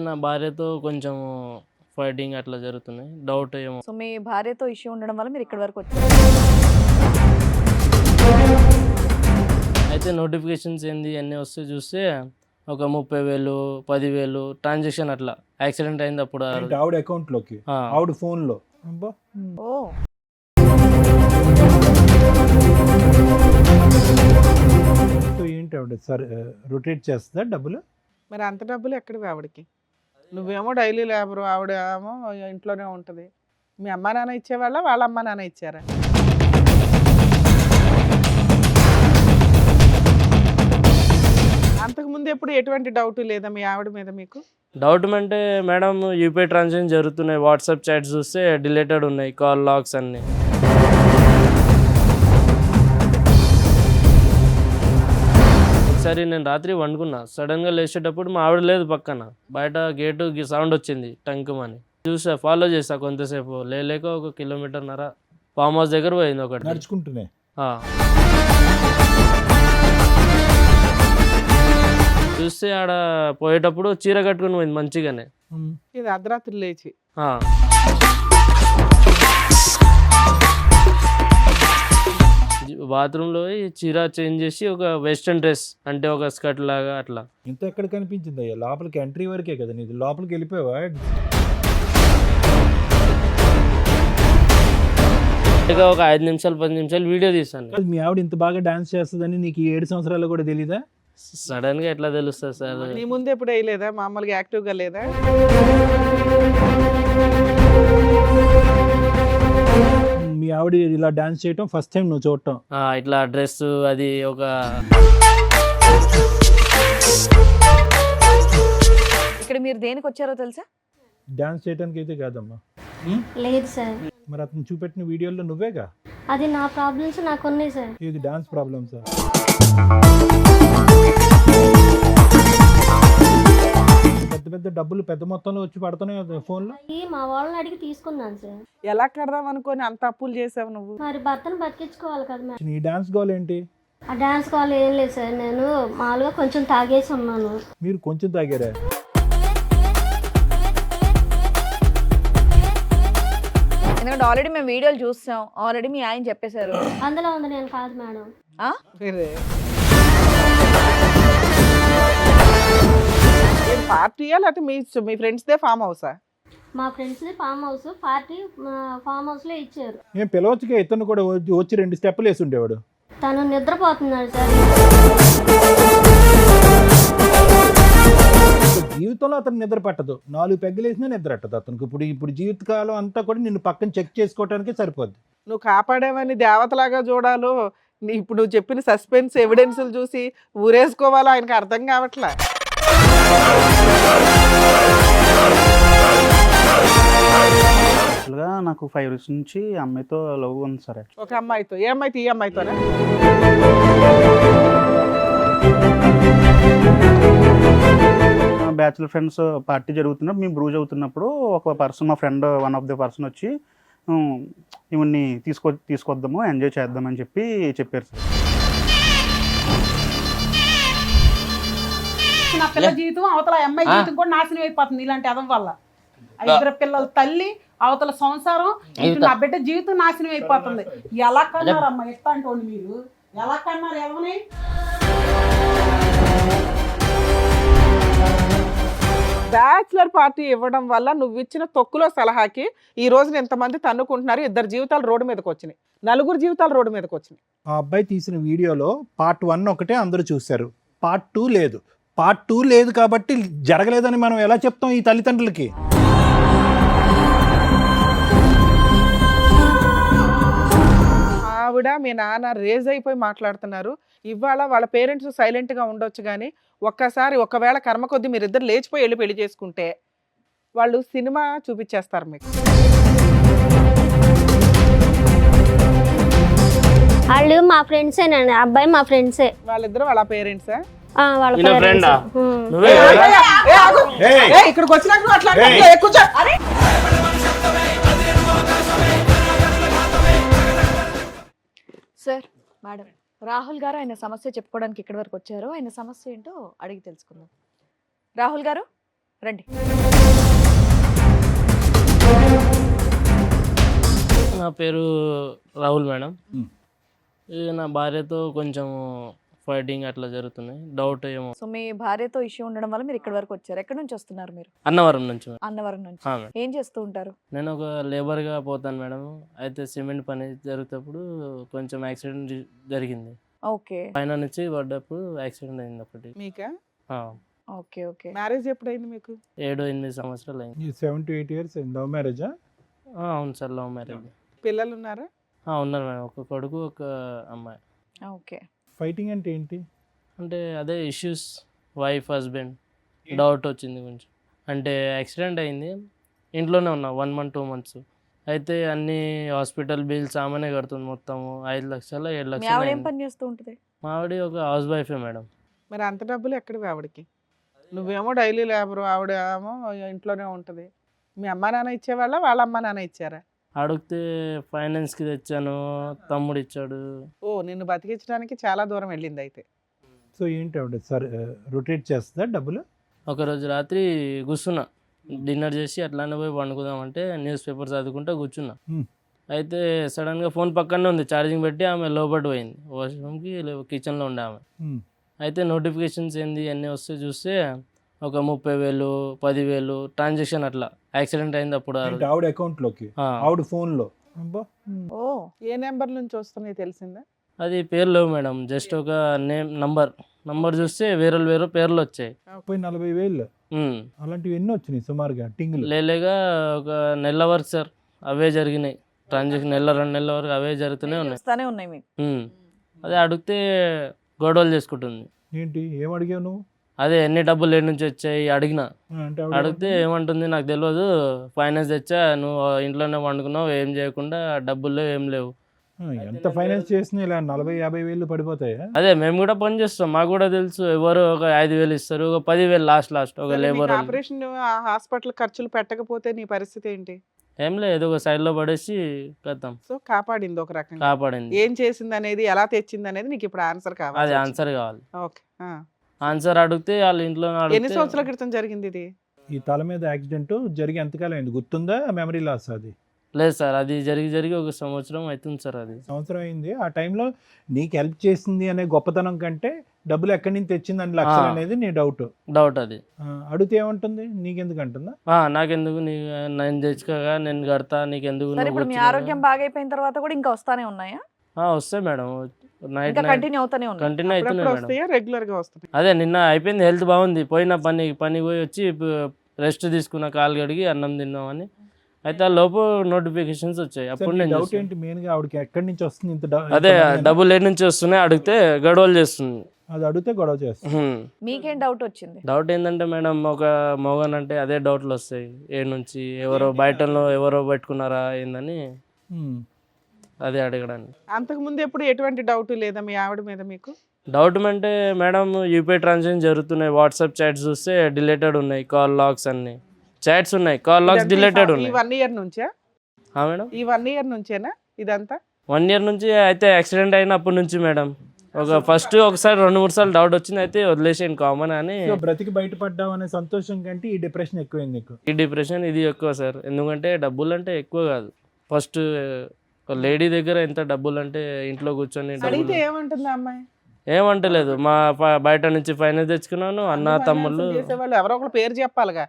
నా భార్యతో కొంచెం ఫైటింగ్ అట్లా జరుగుతున్నాయి, డౌట్ ఏమో. సో మీ భార్యతో ఇష్యూ ఉండడం వల్ల మీరు ఇక్కడి వరకు వచ్చారు. అయితే నోటిఫికేషన్స్ ఏంది అన్నీ వస్తే చూస్తే ఒక 30,000 10,000 ట్రాన్సాక్షన్ అట్లా యాక్సిడెంట్ అయింది అప్పుడు. ఆవిడ అకౌంట్లోకి, ఆవిడ ఫోన్లో. ఓ ఏంటి ఆవిడ సార్ రొటేట్ చేస్తుందా డబ్బులు? మరి అంత డబ్బులు ఎక్కడివి ఆవిడకి? నువ్వేమో డైలీ లేబరు, ఆవిడ ఏమో ఇంట్లోనే ఉంటుంది. మీ అమ్మా నాన్న ఇచ్చేవాళ్ళ, వాళ్ళ అమ్మా నాన్న ఇచ్చారా? అంతకుముందు ఎప్పుడు ఎటువంటి డౌట్ లేదా మీ ఆవిడ మీద మీకు? డౌట్ అంటే మేడం యూపీఐ ట్రాన్సాక్షన్ జరుగుతున్నాయి, వాట్సాప్ చాట్స్ చూస్తే డిలేటెడ్ ఉన్నాయి, కాల్ లాగ్స్ అన్నీ. ఒకసారి నేను రాత్రి వండుకున్నా, సడన్గా లేచేటప్పుడు మా ఆవిడ లేదు పక్కన, బయట గేటు సౌండ్ వచ్చింది టంకుమని చూసా, ఫాలో చేసా కొంతసేపు, లేక 1.5 కిలోమీటర్ ఫామ్ హౌస్ దగ్గర పోయింది ఒకటి నడుచుకుంటూనే. చూస్తే ఆడ పోయేటప్పుడు చీర కట్టుకుని పోయింది మంచిగానే. ఇది అర్ధరాత్రి లేచి బాత్రూంలో చీర చేంజ్ చేసి ఒక వెస్ట్రన్ డ్రెస్ అంటే ఒక స్కర్ట్ లాగా అట్లా. ఇంత ఎక్కడ కనిపించింది అయ్యా? లోపలికి ఎంట్రీ వరకే కదా నీది, లోపలికి వెళ్ళిపోయావా? ఒక 5 నిమిషాలు 10 నిమిషాలు వీడియో తీసాను. మీ ఆవిడ ఇంత బాగా డాన్స్ చేస్తుందని నీకు 7 సంవత్సరాలు కూడా తెలీదా? సడన్ గా ఎట్లా తెలుస్తుంది సార్? నీ ముందు ఎప్పుడు వేయలేదా? మామూలుగా యాక్టివ్గా లేదా? మీ ఆవిడ ఇలా డాన్స్ చేయటం ఫస్ట్ టైం నువ్వు చూడటం? ఇట్లా డ్రెస్ అది ఒక. ఇక్కడ మీరు దేనికి వచ్చారో తెలుసా? డాన్స్ చేయడానికి అయితే కాదమ్మా. లేదు సార్. మరి అతను చూపెట్టిన వీడియోలో నువ్వేగా? అది నా ప్రాబ్లమ్స్ నాకు ఉన్నాయి సార్. ఇది డాన్స్ ప్రాబ్లమ్స్. పెద్ద పెద్ద డబ్బులు పెద్ద మొత్తంలో వచ్చి పడుతున్నాయి ఫోన్లో. మా వాళ్ళని అడిగి తీసుకున్నాను సార్. ఎలా కడదాం అనుకొని అంత అప్పులు చేసావు నువ్వు? మరి భర్తను బతికించుకోవాలి కదా మేడం. నీ డాన్స్ గోల్ ఏంటి? ఆ డాన్స్ కాల్ ఏం లేదు సార్, నేను మామూలుగా కొంచెం తాగేసి ఉన్నాను. మీరు కొంచెం తాగారా? ఎందుకంటే ఆల్రెడీ మేము వీడియోలు చూస్తాం, ఆల్రెడీ మీ ఆయన చెప్పేశారు. అందులో ఉంది, నేను కాదు మేడం. పార్టీయా లేకపోతే మీ ఫ్రెండ్స్ దే ఫామ్ హౌసా? మా friends farm house, party farm house లో ఇచ్చారు. ఏం పిలవచ్చుగా, ఇతను కూడా వచ్చి 2 స్టెప్పులు వేసి ఉండేవాడు. తను నిద్రపోతున్నాడు సార్. జీవితంలో అతను నిద్ర పట్టదు, 4 పెగ్గలు వేసినా నిద్ర పట్టదు అతనికి. ఇప్పుడు జీవితకాలం అంతా కూడా నిన్ను పక్కన చెక్ చేసుకోవడానికే సరిపోద్ది. నువ్వు కాపాడేవని దేవతలాగా చూడాలో, ఇప్పుడు నువ్వు చెప్పిన సస్పెన్స్ ఎవిడెన్స్లు చూసి ఊరేసుకోవాలో ఆయనకు అర్థం కావట్లే. యాక్చువల్గా నాకు 5 years నుంచి అమ్మాయితో లవ్ ఉంది సార్. ఒక అమ్మాయితో? ఏ అమ్మాయితో? ఈ అమ్మాయితోనే? బ్యాచులర్ ఫ్రెండ్స్ పార్టీ జరుగుతున్నప్పుడు మేము బ్రూజ్ అవుతున్నప్పుడు ఒక పర్సన్, మా friend one of the person వచ్చి ఇవన్నీ తీసుకొద్దాము, ఎంజాయ్ చేద్దామని చెప్పారు సార్. నా పిల్ల జీవితం అవతల అమ్మాయి జీవితం కూడా నాశనం అయిపోతుంది ఇలాంటి అదం వల్ల. 5 పిల్లల తల్లి, అవతల సంసారం, నా బిడ్డ జీవితం నాశనం అయిపోతుంది. ఎలా కన్నారమ్మా ఎట్లా అంటోండి మీరు? ఎలా కన్నారు ఎవరిని? బ్యాచులర్ పార్టీ ఇవ్వడం వల్ల నువ్వు ఇచ్చిన తొక్కులో సలహాకి ఈ రోజున ఎంతమంది తన్నుకుంటున్నారు. 2 జీవితాలు రోడ్డు మీదకి వచ్చినాయి, 4 జీవితాలు రోడ్డు మీదకి వచ్చినాయి. ఆ అబ్బాయి తీసిన వీడియోలో పార్ట్ 1 ఒకటే అందరూ చూశారు, పార్ట్ 2 లేదు. పార్ట్ 2 లేదు కాబట్టి జరగలేదని మనం ఎలా చెప్తాం ఈ తల్లిదండ్రులకి? ఆవిడ మీ నాన్న రేజ్ అయిపోయి మాట్లాడుతున్నారు. ఇవాళ వాళ్ళ పేరెంట్స్ సైలెంట్గా ఉండొచ్చు, కానీ ఒక్కసారి ఒకవేళ కర్మ కొద్దీ మీరిద్దరు లేచిపోయి వెళ్ళి పెళ్లి చేసుకుంటే వాళ్ళు సినిమా చూపించేస్తారు మీకు. వాళ్ళు మా ఫ్రెండ్సేనండి, అబ్బాయి మా ఫ్రెండ్సే. వాళ్ళిద్దరు వాళ్ళ పేరెంట్సా? వాళ్ళ ఈయన parents. ఫ్రెండా? నువ్వే ఏ, కదా? ఏ, ఆగు. ఏయ్! ఏ, ఇక్కడికి వచ్చినాక నువ్వు అట్లా అంటే ఏ, కూర్చో. సార్ మేడం రాహుల్ గారు ఆయన సమస్య చెప్పుకోవడానికి ఇక్కడి వరకు వచ్చారు. ఆయన సమస్య ఏంటో అడిగి తెలుసుకుందాం. రాహుల్ గారు రండి. నా పేరు రాహుల్ మేడం. మ్. నా భార్యతో కొంచెం ఫైటింగ్ అట్లా జరుగుతున్నాయి. డౌట్ ఏమో. సో మీ భార్యతో ఇష్యూ ఉండడం వల్ల మీరు ఇక్కడి వరకు వచ్చారు. ఎక్కడి నుంచి వస్తున్నారు మీరు? అన్నవరం నుంచి మేడం. అన్నవరం నుంచి. మేడం. ఏం చేస్తూ ఉంటారు? నేను ఒక లేబర్గా పోతాను మేడం. అయితే సిమెంట్ పని జరుగుతప్పుడు కొంచెం యాక్సిడెంట్ జరిగింది. ఓకే పైన నుంచి పడ్డప్పుడు యాక్సిడెంట్ అయింది ఒకటి. మీకా ఆ, ఓకే ఓకే. మ్యారేజ్ ఎప్పుడైంది మీకు? 7-8 సంవత్సరాలు అయింది. ఈ 7 to 8 years లవ్ మ్యారేజా? అవును సార్, లవ్ మ్యారేజ్. పిల్లలు ఉన్నారా? ఉన్నారు మేడం, ఒక కొడుకు ఒక అమ్మాయి. ఓకే. ఫైటింగ్ అంటే ఏంటి? అంటే అదే ఇష్యూస్, వైఫ్ హస్బెండ్ డౌట్ వచ్చింది కొంచెం. అంటే యాక్సిడెంట్ అయింది, ఇంట్లోనే ఉన్నా 1 month 2 months. అయితే అన్ని హాస్పిటల్ బిల్స్ ఆమెనే కడుతుంది మొత్తం 5 లక్షలు 7 మీ లక్షలు ఆవిడ ఏం అయింది. పని చేస్తూ ఉంటుంది? మా ఆవిడ ఒక హౌస్ వైఫే మేడం. మరి అంత డబ్బులు ఎక్కడివి ఆవిడకి? నువ్వేమో డైలీ లేబరు, ఆవిడ ఏమో ఇంట్లోనే ఉంటుంది. మీ అమ్మ నాన్న ఇచ్చేవాళ్ళ, వాళ్ళ అమ్మ నాన్న ఇచ్చారా? అడిగితే ఫైనాన్స్కి తెచ్చాను, తమ్ముడు ఇచ్చాడు. ఓ, నిన్ను బతికించడానికి చాలా దూరం వెళ్ళింది అయితే. సో ఏంటి ఆవిడ సరే రొటేట్ చేస్తుందా డబ్బులు? ఒకరోజు రాత్రి కూర్చున్నా, డిన్నర్ చేసి అట్లానే పోయి పండుకుందామంటే న్యూస్ పేపర్ చదువుకుంటూ కూర్చున్నా. Hmm. అయితే సడన్గా ఫోన్ పక్కనే ఉంది, ఛార్జింగ్ పెట్టి ఆమె లోపటి పోయింది, వాష్రూమ్కి కిచెన్లో ఉండే ఆమె. Hmm. అయితే నోటిఫికేషన్స్ ఏంది అన్నీ వస్తే చూస్తే ఒక 30,000 10,000 ట్రాన్సాక్షన్ అట్లా యాక్సిడెంట్ అయింది అప్పుడు. ఏంటి ఆవిడ అకౌంట్ లోకి, ఆ, ఆవిడ ఫోన్ లో? అబ్బా. ఓ ఏ నెంబర్ నుంచి వస్తున్నాయి తెలిసిందా? అది పేరు లేవు మేడం, జస్ట్ ఒక నంబర్ చూస్తే వేరే పేర్లు వచ్చాయి. 40,000 ఉమ్. అలాంటివి ఎన్ని వచ్చినాయి సుమారుగా టింగులు? లేలేగా ఒక నెల వరకు సార్ అవే జరిగినాయి ట్రాన్సాక్షన్, 1-2 నెలల వరకు అవే జరుగుతూనే ఉన్నాయి. వస్తానే ఉన్నాయి మీకు. అదే అడిగితే గొడవలు చేసుకుంటుంది. ఏంటి ఏం అడిగావు నువ్వు? అదే ఎన్ని డబ్బులు ఏడు నుంచి వచ్చాయి అడిగిన. అంటే ఆవిడ అడిగితే ఏమంటుంది, నాకు తెలియదు, ఫైనాన్స్ తెచ్చా, నువ్వు ఇంట్లోనే వండుకున్నావు, ఏం చేయకుండా, డబ్బులు లేవు, ఏం లేవు. ఎంత ఫైనాన్స్ చేసినా ఇలా 40,000-50,000 పడిపోతాయా? అదే మేము కూడా పని చేస్తాం, మాకు కూడా తెలుసు. ఎవరు ఒక 5,000 ఇస్తారు, ఒక 10,000 లాస్ట్ ఒక లేబర్. ఆపరేషన్ హాస్పిటల్ ఖర్చులు పెట్టకపోతే నీ పరిస్థితి ఏంటి? ఏం లేదు, ఏదో ఒక సైడ్లో పడేసి కథం సో కాపాడింది ఒక రకంగా. కాపాడింది. ఏం చేసింది అనేది, ఎలా తెచ్చింది అనేది నీకు ఇప్పుడు ఆన్సర్ అది కావాలి. ఆన్సర్ కావాలి. ఓకే. ఆన్సర్ అడిగితే వాళ్ళ ఇంట్లో ఎన్ని అడిగితే సంవత్సరాల క్రితం జరిగింది ఇది? ఈ తల మీద యాక్సిడెంట్ జరిగి ఎంతకాలం అయింది గుర్తుందా? మెమరీ లాస్ అది? లేదు సార్, అది జరిగి 1 సంవత్సరం అవుతుంది సార్. అది సంవత్సరం అయింది. ఆ టైంలో నీకు హెల్ప్ చేసింది అనే గొప్పతనం కంటే డబ్బులు ఎక్కడి నుంచి తెచ్చింది అని లక్షలు అనేది నీ డౌట్. అది అడిగితే ఏమంటుంది? నీకెందుకు అంటుందా? నాకెందుకు, నేను తెచ్చుకోగా నేను కడతా, నీకెందుకు, సరే నువ్వు ఇప్పుడు మీ కూర్చున్నావు. ఆరోగ్యం బాగైపోయిన తర్వాత కూడా ఇంకా వస్తానే ఉన్నాయా? వస్తాయి మేడం, నైట్ ఇంకా కంటిన్యూ అవుతానే ఉన్నాయి. కంటిన్యూ అవుతున్నాయి అప్పుడప్పుడు మేడం. వస్తాయా, రెగ్యులర్ గా వస్తాయి? అదే నిన్న అయిపోయింది, హెల్త్ బాగుంది, పోయిన పని పోయి వచ్చి రెస్ట్ తీసుకున్న, కాలు కడిగి అన్నం తిన్నామని. అయితే ఆ లోపు నోటిఫికేషన్స్ వచ్చాయి, అప్పుడు నేను డౌట్ చూస్తాను. ఏంటి మెయిన్ గా ఆవిడకి ఎక్కడి నుంచి వస్తుంది ఇంత అదే డబ్బులు ఏడు నుంచి వస్తున్నాయి అడిగితే గొడవలు చేస్తుంది. అది అడిగితే గొడవ చేస్తుంది. మీకేం డౌట్ వచ్చింది? డౌట్ ఏంటంటే మేడం, ఒక మోగన్ అంటే అదే డౌట్లు వస్తాయి, ఏడు నుంచి ఎవరో బయటలో ఎవరో పెట్టుకున్నారా ఏందని అదే అడగడానికి. అంతకు ముందు ఎప్పుడు ఎటువంటి డౌట్ లేదా మీ ఆవిడ మీద మీకు? డౌట్ అంటే మేడం, యూపీఐ ట్రాన్సాక్షన్ జరుగుతున్నాయి, వాట్సాప్ చాట్స్ చూస్తే డిలేటెడ్ ఉన్నాయి, కాల్ లాగ్స్ అన్ని చాట్స్ ఉన్నాయి, కాల్ లాగ్స్ డిలేటెడ్ ఈ ఉన్నాయి. 1 year నుంచా? మేడం ఈ 1 year నుంచేనా ఇదంతా? 1 year నుంచి. అయితే యాక్సిడెంట్ అయినప్పటి నుంచి మేడం, ఫస్ట్ ఒకసారి 2-3 సార్లు డౌట్ వచ్చింది, అయితే వదిలేసాను కామన్ అని. సో బ్రతికి బయటపడ్డావు అనే సంతోషం కంటే ఈ డిప్రెషన్ ఎక్కువైంది నీకు. ఈ డిప్రెషన్ ఇది ఎక్కువ సార్, ఎందుకంటే డబ్బులు అంటే ఎక్కువ కాదు. ఫస్ట్ లేడీ దగ్గర ఎంత డబ్బులు అంటే ఇంట్లో కూర్చొని అడిగితే డబ్బులు ఏమంటుంది ఆ అమ్మాయి? ఏమంటలేదు, మా బయట నుంచి ఫైనాన్స్ తెచ్చుకున్నాను, అన్న తమ్ముళ్ళు. చేసేవాళ్ళు ఎవరో ఒకరు పేరు చెప్పాలిగా.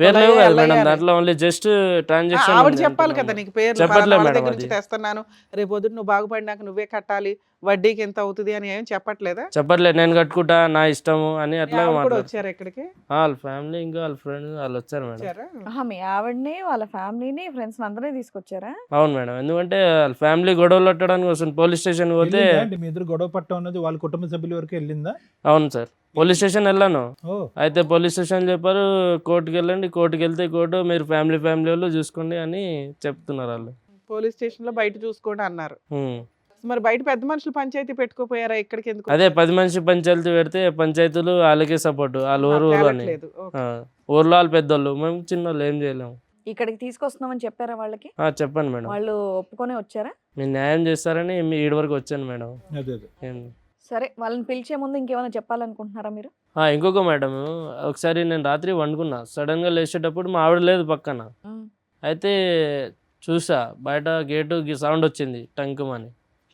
పేరు లేవు కదా ఎల్లయ్య మేడం, అని. దాంట్లో ఓన్లీ జస్ట్ ఆవిడ ట్రాన్సాక్షన్ చెప్పాలి కదా నీకు పేరు, చెప్పట్లే వాళ్ళ మేడం దగ్గర అది. నుంచి తెస్తున్నాను, రేపు పొద్దున్న నువ్వు బాగుపడినాక నువ్వే కట్టాలి, వడ్డీకి ఎంత అవుతుంది అని ఏం చెప్పట్లేదా? చెప్పట్లేదు, నేను కట్టుకుంటా, నా ఇష్టము అని అట్లా ఆవిడ కూడా మాట్లాడు. వచ్చారు ఇక్కడికి? వాళ్ళ ఫ్యామిలీ ఇంకా వాళ్ళ ఫ్రెండ్స్ వాళ్ళు వచ్చారు మేడం. వచ్చారా? మీ ఆవిడని వాళ్ళ ఫ్యామిలీని ఫ్రెండ్స్ అందరినీ తీసుకొచ్చారా? అవును మేడం, ఎందుకంటే వాళ్ళ ఫ్యామిలీ గొడవలు పెట్టడానికి వస్తుంది, పోలీస్ స్టేషన్ పోతే. వెళ్ళిందా? అంటే మీ ఇద్దరు గొడవ పట్టం అన్నది వాళ్ళ కుటుంబ సభ్యుల వరకు వెళ్ళిందా? అవును సార్, పోలీస్ స్టేషన్ వెళ్ళాను. ఓ అయితే పోలీస్ స్టేషన్ చెప్పారు, కోర్టుకి వెళ్ళండి, కోర్టుకి వెళ్తే కోర్టు మీరు ఫ్యామిలీ వాళ్ళు చూసుకోండి అని చెప్తున్నారు వాళ్ళు. పోలీస్ స్టేషన్ లో బయట చూసుకోండి అన్నారు. మరి బయట పెద్ద మనుషులు పంచాయతీ పెట్టుకోపోయారా? ఇక్కడికి ఎందుకు అదే 10 మనిషి పంచాయతీ పెడితే పంచాయతీలు వాళ్ళకే సపోర్ట్, వాళ్ళు ఊరు అని. తేలట్లేదు? ఓకే. ఊర్లో వాళ్ళు పెద్దోళ్ళు, మేము చిన్నోళ్ళు ఏం చేయలేము. ఇక్కడికి తీసుకొస్తున్నామని చెప్పారా వాళ్ళకి? చెప్పండి మేడం, వాళ్ళు ఒప్పుకొనే వచ్చారా? మీరు న్యాయం చేస్తారని మీ ఈడి వరకు వచ్చాను మేడం. అదే అదే. సరే, వాళ్ళని పిలిచే ముందు ఇంకేమైనా చెప్పాలనుకుంటున్నారా మీరు? ఇంకొక మేడం, ఒకసారి నేను రాత్రి వండుకున్నా, సడన్గా లేచేటప్పుడు మా ఆవిడ లేదు పక్కన. అయితే చూసా బయట గేటు సౌండ్ వచ్చింది, టంకుమని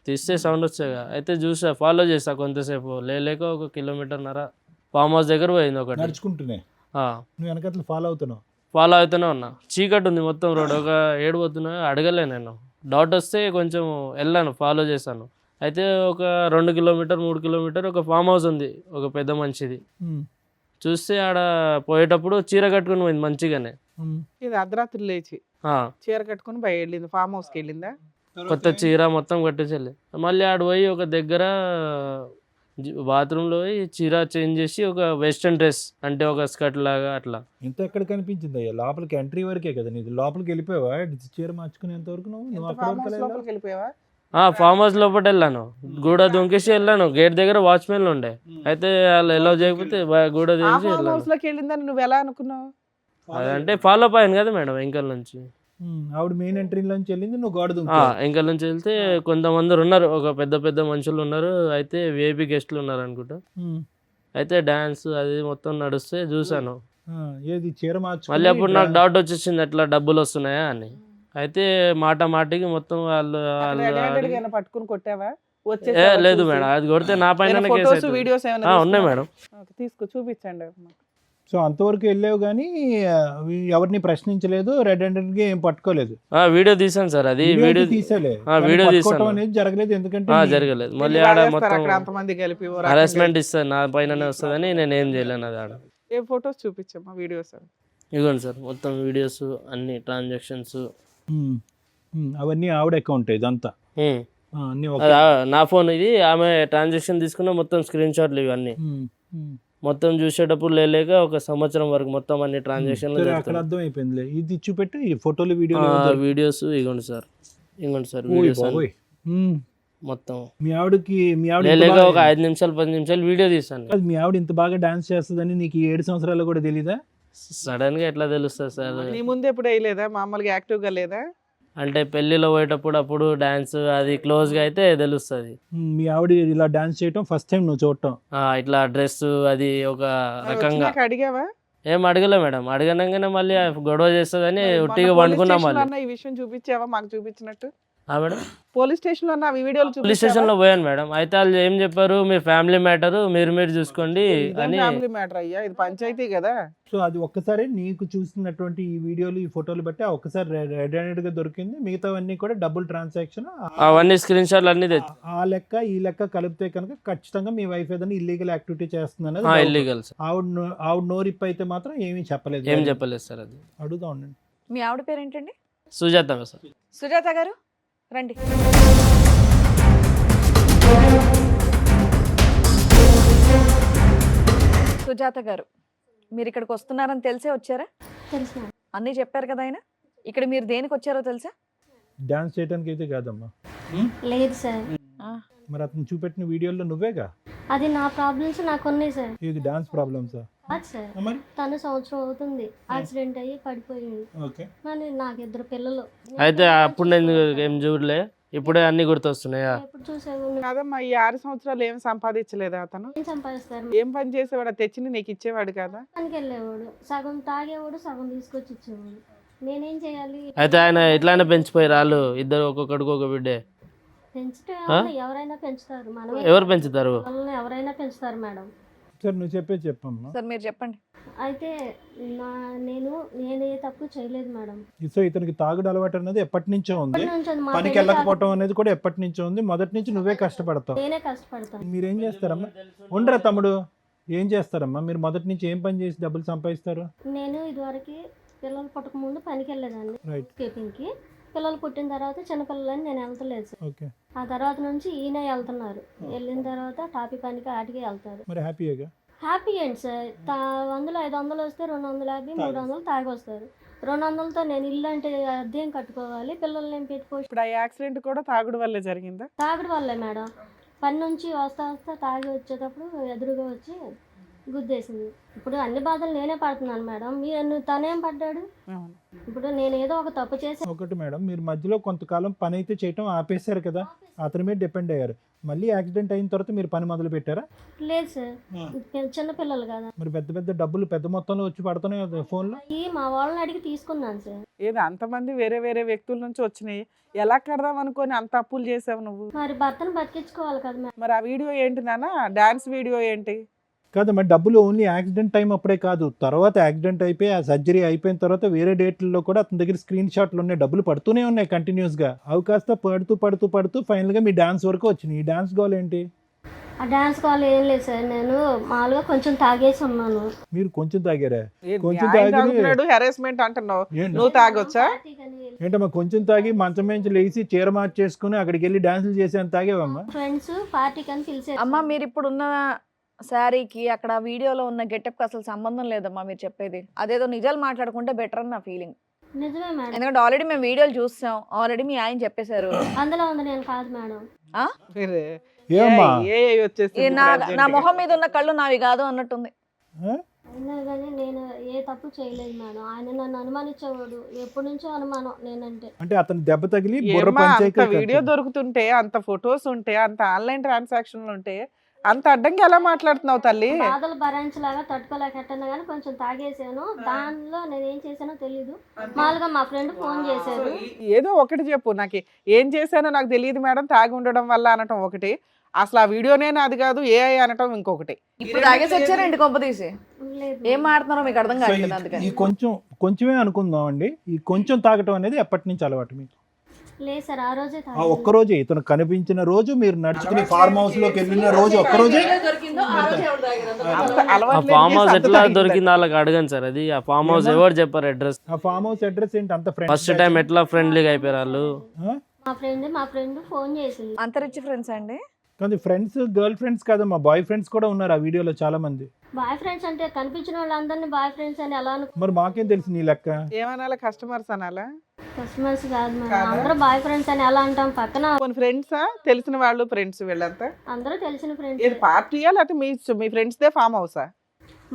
తీస్తే సౌండ్ వచ్చాగా. అయితే చూసా, ఫాలో చేసా కొంతసేపు, లేక 1 కిలోమీటర్న్నర ఫామ్ హౌస్ దగ్గర పోయింది ఒకటి. నడుచుకుంటూనే నువ్వు వెనకట్లు ఫాలో అవుతున్నావు? ఫాలో అవుతూనే ఉన్నా, చీకటి ఉంది మొత్తం రోడ్, ఒక 7 పోతున్నా, అడగలే నేను. డౌట్ వస్తే కొంచెం వెళ్ళాను, ఫాలో చేశాను. అయితే ఒక 2 కిలోమీటర్ 3 కిలోమీటర్ ఒక ఫామ్ హౌస్ ఉంది, ఒక పెద్ద మనిషిది. చూస్తే ఆడ పోయేటప్పుడు చీర కట్టుకుని పోయింది మంచిగానే. ఇది అర్ధరాత్రి లేచి చీర కట్టుకుని వెళ్ళింది, ఫామ్ హౌస్కి వెళ్ళిందా? కొత్త చీర మొత్తం కట్టేసేది. మళ్ళీ ఆడ పోయి ఒక దగ్గర బాత్రూంలో పోయి చీర చేంజ్ చేసి ఒక వెస్ట్రన్ డ్రెస్, అంటే ఒక స్కర్ట్ లాగా అట్లా. ఇంత ఎక్కడ కనిపించింది అయ్యా? లోపలికి ఎంట్రీ వరకే కదా నీది, లోపలికి వెళ్ళిపోయావా? చీర మార్చుకునేంత వరకు నువ్వు అక్కడ ఫామ్ వరకు హౌస్ వెళ్ళావా? లోపలికి వెళ్ళిపోయావా? ఫామ్ హౌస్ లోపల వెళ్ళాను, గూడ దొంకేసి వెళ్ళాను. గేట్ దగ్గర వాచ్మెన్లు ఉండే, అయితే వాళ్ళు ఎలా చేయకపోతే గూడ ఆ దించి ఫామ్ వెళ్ళాను. హౌస్ లోకి వెళ్ళిందని నువ్వు ఎలా అనుకున్నావు? అదంటే ఫాలో అప్ అయ్యాను కదా మేడం వెంకల్ నుంచి. ఆవిడ మెయిన్ ఎంట్రీలోంచి వెళ్ళింది, నువ్వు గోడ దుంకు. వెంకల్ నుంచి వెళ్తే కొంతమంది ఉన్నారు, ఒక పెద్ద పెద్ద మనుషులు ఉన్నారు, అయితే విఐపి గెస్ట్లు ఉన్నారు అనుకుంటా. అయితే డాన్స్ అది మొత్తం నడుస్తే చూసాను. ఏది చీర మార్చు? మళ్ళీ అప్పుడు నాకు డౌట్ వచ్చేసింది, ఎట్లా డబ్బులు వస్తున్నాయా అని. అయితే మాటికి మొత్తం వాళ్ళు పట్టుకుని కొట్టావా? లేదు మేడం, అది కొడితే నా పైన వీడియోస్ ఉన్నాయి మేడం. తీసుకో, చూపించండి. సో అంతవరకు వెళ్ళావు కానీ ఎవరిని ప్రశ్నించలేదు, రెడ్ హ్యాండెడ్ గా ఏం పట్టుకోలేదు. వీడియో తీసాను సార్, అది వీడియో తీసేలే, వీడియో పట్టుకోవటం తీసాను అనేది జరగలేదు. ఎందుకంటే జరగలేదు. మళ్ళీ ఆడ మొత్తం అంతమంది కలిపి హరాస్మెంట్ ఇస్తారు, నా పైననే వస్తుందని నేను ఏం చేయలేను. అది ఆడ ఏ ఫొటోస్ చూపించమ్మా, వీడియోస్ ఇదిగోండి సార్, మొత్తం వీడియోస్ అన్ని ట్రాన్సాక్షన్స్ అవన్నీ ఆవిడ అకౌంట్ ఇదంతా. అన్ని నా ఫోన్ ఇది, ఆమె ట్రాన్సాక్షన్ తీసుకున్న మొత్తం స్క్రీన్ షాట్లు ఇవన్నీ మొత్తం చూసేటప్పుడు లేక 1 సంవత్సరం వరకు మొత్తం అన్ని ట్రాన్సాక్షన్లు అక్కడ అర్థం అయిపోయింది. ఇది చూపెట్టు, ఈ ఫోటోలు వీడియోస్ ఇగోండి సార్, వీడియోస్ మొత్తం. మీ ఆవిడకి లేక ఒక 5 నిమిషాలు 10 నిమిషాలు వీడియో తీసాను. మీ ఆవిడ ఇంత బాగా డాన్స్ చేస్తుందని నీకు 7 సంవత్సరాలు కూడా తెలీదా? సడన్ గా ఎట్లా తెలుస్తుంది సార్? నీ ముందు ఎప్పుడు వేయలేదా? మామూలుగా యాక్టివ్ గా లేదా? అంటే పెళ్లిలో పోయేటప్పుడు అప్పుడు డాన్స్ అది క్లోజ్ గా అయితే తెలుస్తుంది. మీ ఆవిడ ఇలా డాన్స్ చేయటం ఫస్ట్ టైం నువ్వు చూడటం? ఇట్లా డ్రెస్ అది ఒక రకంగా. అడిగావా? ఏం అడగలే మేడం, అడగనంగానే మళ్ళీ గొడవ చేస్తుందని ఉట్టిగా వండుకున్నాం. మళ్ళీ ఈ విషయం చూపించావా మాకు చూపించినట్టు? మేడం పోలీస్ స్టేషన్ లో వీడియోలు పోలీస్ స్టేషన్ లో పోయాను మేడం. అయితే వాళ్ళు ఏం చెప్పారు, మీ ఫ్యామిలీ మ్యాటర్ మీరు చూసుకోండి అని. ఫ్యామిలీ మ్యాటర్ అయ్యా, ఇది పంచాయతీ కదా. సో అది ఒక్కసారి నీకు చూసినటువంటి ఈ వీడియోలు ఈ ఫోటోలు బట్టి ఒక్కసారి రెడ్ హ్యాండెడ్ గా దొరికింది, మిగతావన్నీ కూడా డబుల్ ట్రాన్సాక్షన్, అవన్నీ స్క్రీన్ షాట్లు అన్ని తెచ్చి ఆ లెక్క ఈ లెక్క కలిపితే కనుక ఖచ్చితంగా మీ వైఫ్ ఏదైనా ఇల్లీగల్ యాక్టివిటీ చేస్తుంది అనేది. ఇల్లీగల్. ఆవిడ నోరిప్ అయితే మాత్రం ఏమీ చెప్పలేదు. ఏం చెప్పలేదు సార్. అది అడుగుతా ఉండండి. మీ ఆవిడ పేరేంటండి? సుజాత సార్. సుజాత గారు రండి. సుజాత గారు, మీరు ఇక్కడికి వస్తున్నారని తెలిసే వచ్చారా? తెలుసు. అన్నీ చెప్పారు కదా ఆయన. ఇక్కడ మీరు దేనికి వచ్చారో తెలుసా? డాన్స్ చేయడానికి అయితే కాదమ్మా. లేదు సార్. మరి అతను చూపెట్టిన వీడియోలో నువ్వేగా? అది నా ప్రాబ్లమ్స్ నాకు ఉన్నాయి సార్. ఇది డాన్స్ ప్రాబ్లమ్సా? సార్ తను సంవత్సరం అవుతుంది యాక్సిడెంట్ అయ్యి పడిపోయింది. మరి నాకు 2 పిల్లలు. అయితే అప్పుడు నేను ఏం చూడలే, ఇప్పుడే అన్ని గుర్తొస్తున్నాయా? ఎప్పుడు చూసావు? కాదమ్మా, ఈ 6 సంవత్సరాలు ఏం సంపాదించలేదా అతను? ఏం సంపాదిస్తారు? ఏం పని చేసేవాడు? తెచ్చి నీకు ఇచ్చేవాడు కదా? పనికి వెళ్ళేవాడు, సగం తాగేవాడు, సగం తీసుకొచ్చి ఇచ్చేవాడు. నేనేం చేయాలి? అయితే ఆయన ఎట్లానే పెంచిపోయారు వాళ్ళు ఇద్దరు, ఒక్కొక్కడికి ఒక బిడ్డే. పెంచడం ఎవరైనా పెంచుతారు, మనం ఎవరు పెంచుతారు? ఎవరైనా పెంచుతారు మేడం. సార్ నువ్వు చెప్పమ్మా. సార్ మీరు చెప్పండి. అయితే నేనే తప్పు చేయలేదు మేడం. సో ఇతనికి తాగుడు అలవాటు అనేది ఎప్పటి నుంచో ఉంది, పనికి వెళ్ళకపోవటం అనేది కూడా ఎప్పటి నుంచో ఉంది. మొదటి నుంచి నువ్వే కష్టపడతావు. నేనే కష్టపడతాను. మీరేం చేస్తారమ్మా? ఉండరా తమ్ముడు, ఏం చేస్తారమ్మా మీరు? మొదటి నుంచి ఏం పని చేసి డబ్బులు సంపాదిస్తారు? నేను ఇదివరకు పిల్లలు పుట్టక ముందు పనికి వెళ్ళేదాన్ని కీపింగ్కి. పిల్లలు పుట్టిన తర్వాత చిన్నపిల్లలని నేను వెళ్తలేదు సార్. ఆ తర్వాత నుంచి ఈయన వెళ్తున్నారు. వెళ్ళిన తర్వాత టాపీ పనికి ఆటికి వెళ్తారు. మరి హ్యాపీ ఏంటి సార్? 100 500 వస్తే 250 300 తాగి వస్తారు. 200లతో నేను ఇల్లు అంటే అద్దెం కట్టుకోవాలి, పిల్లల్ని ఏం పెట్టుకోవచ్చు. ఇప్పుడు ఆ యాక్సిడెంట్ కూడా తాగుడు వల్లే జరిగిందా? తాగడం వల్లే మేడం. పని నుంచి వస్తా తాగి వచ్చేటప్పుడు ఎదురుగా వచ్చి గుద్దేసింది. ఇప్పుడు అన్ని బాధలు నేనే పడుతున్నాను మేడం. మీరు తనేం పడ్డాడు? అవును. ఇప్పుడు నేను ఏదో ఒక తప్పు చేసి ఒకటి మేడం, మీరు మధ్యలో కొంతకాలం పని అయితే చేయటం ఆపేశారు కదా, అతని మీద డిపెండ్ అయ్యారు. మళ్ళీ యాక్సిడెంట్ అయిన తర్వాత మీరు పని మొదలు పెట్టారా? లేదు సార్, చిన్న పిల్లలు కదా. మరి పెద్ద పెద్ద డబ్బులు పెద్ద మొత్తంలో వచ్చి పడుతున్నాయి కదా ఫోన్లో. మా వాళ్ళని అడిగి తీసుకున్నాను సార్. ఏదో అంతమంది వేరే వేరే వ్యక్తుల నుంచి వచ్చినాయి, ఎలా కడదాం అనుకొని అంత అప్పులు చేసావు నువ్వు? మరి భర్తను బతికించుకోవాలి కదా మేడం. మరి ఆ వీడియో ఏంటి నాన్న, డాన్స్ వీడియో ఏంటి? కాదు మరి డబ్బులు ఓన్లీ యాక్సిడెంట్ టైం అప్పుడే కాదు, తర్వాత యాక్సిడెంట్ అయిపోయి ఆ సర్జరీ అయిపోయిన తర్వాత వేరే డేట్లలో కూడా అతని దగ్గర స్క్రీన్ షాట్లు ఉన్నాయి, డబ్బులు పడుతూనే ఉన్నాయి కంటిన్యూస్గా. అవి కాస్త పడుతూ ఫైనల్గా మీ డాన్స్ వరకు వచ్చినాయి. ఈ డాన్స్ గోల్ ఏంటి? ఆ డాన్స్ కాల్ ఏం లేదు సార్, నేను మామూలుగా కొంచెం తాగేసి ఉన్నాను. మీరు కొంచెం తాగారా? ఏ, కొంచెం ఆయన తాగి తాగుతున్నాడు, హెరాస్మెంట్ అంటున్నావు, ఏంటి? నువ్వు తాగొచ్చా? ఏంటమ్మా కొంచెం తాగి మంచం నుంచి లేచి చీర మార్చేసుకుని అక్కడికి వెళ్ళి డాన్సులు చేసేంత తాగేవమ్మా? ఫ్రెండ్స్ పార్టీకి అని పిలిచారు. అమ్మ మీరు ఇప్పుడు ఉన్న శారీకి అక్కడ వీడియోలో ఉన్న గెటప్కి అసలు సంబంధం లేదమ్మా మీరు చెప్పేది. అదేదో నిజాలు మాట్లాడుకుంటే బెటర్ అని నా ఫీలింగ్. నిజమే మేడం, ఎందుకంటే ఆల్రెడీ మేము వీడియోలు చూస్తాం, ఆల్రెడీ మీ ఆయన చెప్పేశారు. అందులో ఉంది, నేను కాదు మేడం. వేరే ఏమ్మా వచ్చేసి నా మొహం మీద ఉన్న కళ్ళు నావి కాదు అన్నట్టుంది. అయినా కానీ నేను ఏ తప్పు చేయలేదు మేడం. ఆయన నన్ను అనుమానించేవాడు, ఎప్పటి నుంచో అనుమానం నేనంటే. అంటే అతను దెబ్బ తగిలి బుర్ర పంచాయతీ వీడియో దొరుకుతుంటే, అంత ఫొటోస్ ఉంటే, అంత ఆన్లైన్ ట్రాన్సాక్షన్లు ఉంటే, అంత అడ్డంగా ఎలా మాట్లాడుతున్నావు తల్లి? బాధలు భరించలాగా తట్టుకోలేక ఎట్టన్నా కానీ కొంచెం తాగేసాను. దానిలో నేను ఏం చేశానో తెలీదు. మామూలుగా మా ఫ్రెండ్ ఫోన్ చేశారు. ఏదో ఒకటి చెప్పు, నాకు ఏం చేశానో నాకు తెలియదు మేడం, తాగి ఉండడం వల్ల అనటం ఒకటి, అసలు ఆ వీడియోనే అది కాదు ఏఐ అనటం ఇంకొకటి. ఇప్పుడు తాగేసి వచ్చారండి కొంప తీసి. లేదు ఏం మాట్లాడుతున్నారో మీకు అర్థం కావట్లేదు. అందుకని ఈ కొంచెమే అనుకుందాం అండి. ఈ కొంచెం తాగటం అనేది ఎప్పటి నుంచి అలవాటు మీకు? లేదు సార్, ఆ రోజే ఆ ఒక్కరోజే ఇతను కనిపించిన రోజు, మీరు నడుచుకుని ఫార్మ్ హౌస్ లోకి వెళ్ళిన రోజు ఒక్కరోజే. ఆ ఫామ్ హౌస్ ఎట్లా దొరికింది వాళ్ళకి అడగండి సార్. అది ఆ ఫామ్ హౌస్ ఎవరు చెప్పారు అడ్రస్? ఆ ఫామ్ హౌస్ అడ్రస్ ఏంటి అంత ఫస్ట్ టైం ఎట్లా ఫ్రెండ్లీగా అయిపోయారు వాళ్ళు? మా ఫ్రెండ్ ఫోన్ చేసింది. అంతరిచ్చి ఫ్రెండ్స్ అండి. కానీ ఫ్రెండ్స్ గర్ల్ ఫ్రెండ్స్ కాదమ్మా, బాయ్ ఫ్రెండ్స్ కూడా ఉన్నారు ఆ వీడియోలో చాలా మంది. బాయ్ ఫ్రెండ్స్ అంటే కనిపించిన వాళ్ళందరినీ బాయ్ ఫ్రెండ్స్ అని ఎలా మరి మాకేం తెలుసు నీ లెక్క? ఏమనాలా, కస్టమర్స్ అనాలా? కస్టమర్స్ కాదు మేడం, అందరూ బాయ్ ఫ్రెండ్స్ అని ఎలా అంటాం? పక్కన కొన్ని ఫ్రెండ్సా, తెలిసిన వాళ్ళు ఫ్రెండ్స్ వీళ్ళంతా? అందరూ తెలిసిన ఇది ఫ్రెండ్స్. పార్టీయా లేకపోతే మీ ఫ్రెండ్స్ దే ఫామ్ హౌసా?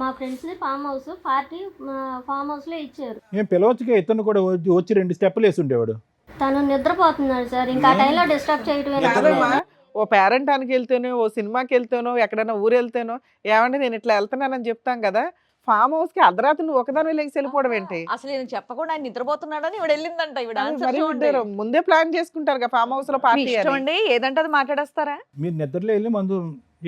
మా friends farm house, party farm house లో ఇచ్చారు. ఏం పిలవచ్చుగా, ఇతను కూడా వచ్చి 2 స్టెప్పులు వేసి ఉండేవాడు. తను నిద్రపోతున్నాడు సార్, ఇంకా ఆ టైంలో డిస్టర్బ్ చేయటమే. కాదమ్మా, ఓ పేరెంటానికి వెళ్తేనో, ఓ సినిమాకి వెళ్తేనో, ఎక్కడైనా ఊరు వెళ్తేనో, ఏమంటే నేను ఇట్లా వెళ్తున్నానని చెప్తాం కదా, ఫామ్ హౌస్ కి అర్ధరాత్రి నువ్వు ఒకదాని లేచి వెళ్ళిపోవడం ఏంటి? అసలు నేను చెప్పకుండా ఆయన నిద్రపోతున్నాడని ఇవిడ వెళ్ళిందంట. ఇవిడ అది ఆన్సర్ మరి చూడండి. ఇద్దరు ముందే ప్లాన్ చేసుకుంటారు కదా ఫామ్ హౌస్ లో మీ పార్టీ ఇష్టం అని. అండి, ఏదంటే అది మాట్లాడేస్తారా? మీరు నిద్రలో వెళ్ళి మందు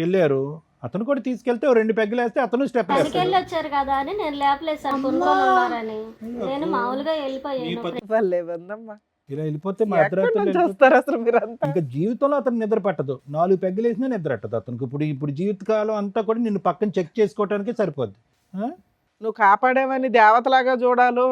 వెళ్ళారు, అతను కూడా తీసుకెళ్తే 2 పెగ్గులు వేస్తే అతను స్టెప్ పనికి వేస్తాడు. వెళ్ళి వచ్చారు కదా అని నేను లేపలేదు సార్, కొనుక్కొని ఉన్నారని. నేను మామూలుగా వెళ్ళిపోయాను. వాళ్ళే ఉందమ్మా, ఇలా వెళ్ళిపోతే మా ఎక్కడి అర్ధరాత్రులు నుంచి వెళ్ళిపోతే వస్తారు అసలు మీరంతా? ఇంకా జీవితంలో అతను నిద్ర పట్టదు. 4 పెగ్గులు వేసినా నిద్ర పట్టదు అతనికి. ఇప్పుడు జీవితకాలం అంతా కూడా నిన్ను పక్కన చెక్ చేసుకోవడానికే సరిపోద్ది. నువ్వు కాపాడేవని దేవతలాగా చూడాలో,